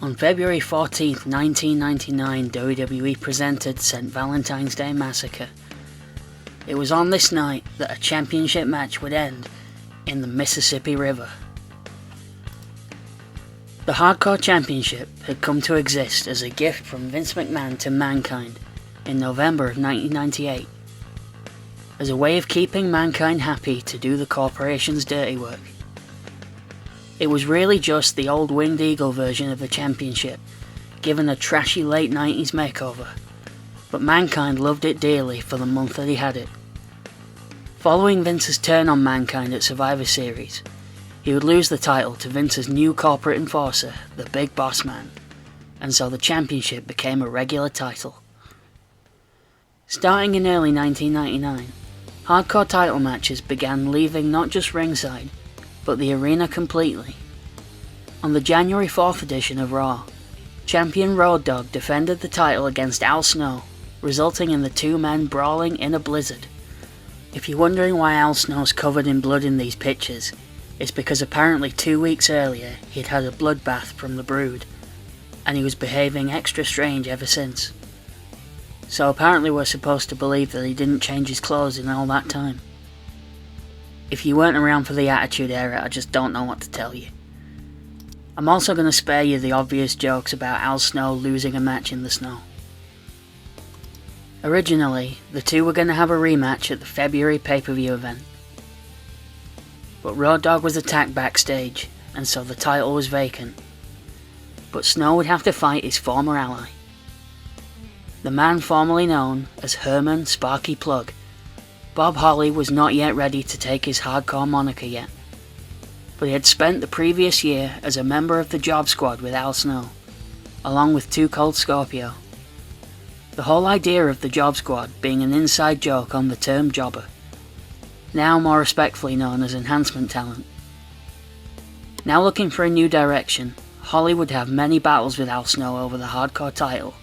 On February 14th, 1999, WWE presented St. Valentine's Day Massacre. It was on this night that a championship match would end in the Mississippi River. The Hardcore Championship had come to exist as a gift from Vince McMahon to Mankind in November of 1998, as a way of keeping Mankind happy to do the corporation's dirty work. It was really just the old Winged Eagle version of the championship, given a trashy late 90s makeover, but Mankind loved it dearly for the month that he had it. Following Vince's turn on Mankind at Survivor Series, he would lose the title to Vince's new corporate enforcer, the Big Boss Man, and so the championship became a regular title. Starting in early 1999, hardcore title matches began leaving not just ringside, but the arena completely. On the January 4th edition of Raw, champion Road Dogg defended the title against Al Snow, resulting in the two men brawling in a blizzard. If you're wondering why Al Snow's covered in blood in these pictures, it's because apparently 2 weeks earlier he'd had a bloodbath from the Brood, and he was behaving extra strange ever since. So apparently we're supposed to believe that he didn't change his clothes in all that time. If you weren't around for the Attitude Era, I just don't know what to tell you. I'm also going to spare you the obvious jokes about Al Snow losing a match in the snow. Originally, the two were going to have a rematch at the February pay-per-view event. But Road Dogg was attacked backstage, and so the title was vacant. But Snow would have to fight his former ally. The man formerly known as Herman Sparky Plug, Bob Holly was not yet ready to take his hardcore moniker yet, but he had spent the previous year as a member of the Job Squad with Al Snow, along with Too Cold Scorpio. The whole idea of the Job Squad being an inside joke on the term jobber, now more respectfully known as enhancement talent. Now looking for a new direction, Holly would have many battles with Al Snow over the hardcore title,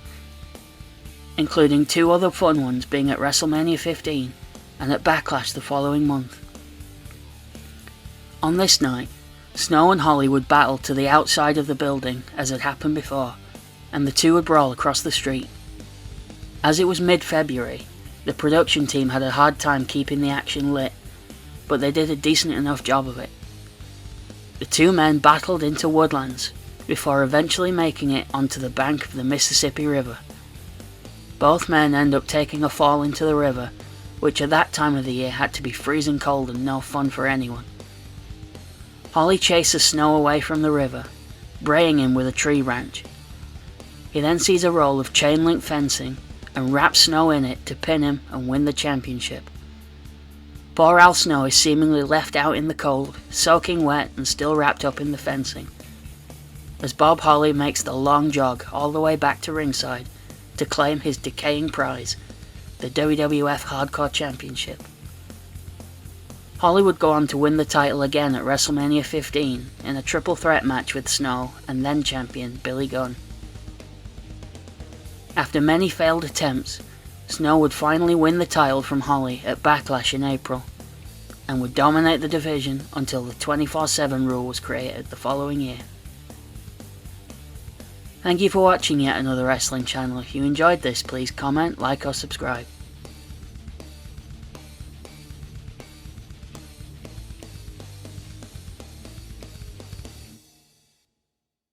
including two other fun ones being at WrestleMania 15 and at Backlash the following month. On this night, Snow and Holly would battle to the outside of the building as had happened before, and the two would brawl across the street. As it was mid-February, the production team had a hard time keeping the action lit, but they did a decent enough job of it. The two men battled into Woodlands, before eventually making it onto the bank of the Mississippi River. Both men end up taking a fall into the river, which at that time of the year had to be freezing cold and no fun for anyone. Holly chases Snow away from the river, braying him with a tree branch. He then sees a roll of chain link fencing and wraps Snow in it to pin him and win the championship. Poor Al Snow is seemingly left out in the cold, soaking wet and still wrapped up in the fencing, as Bob Holly makes the long jog all the way back to ringside to claim his decaying prize, the WWF Hardcore Championship. Holly would go on to win the title again at WrestleMania 15 in a triple threat match with Snow and then champion Billy Gunn. After many failed attempts, Snow would finally win the title from Holly at Backlash in April, and would dominate the division until the 24/7 rule was created the following year. Thank you for watching yet another wrestling channel. If you enjoyed this, please comment, like or subscribe.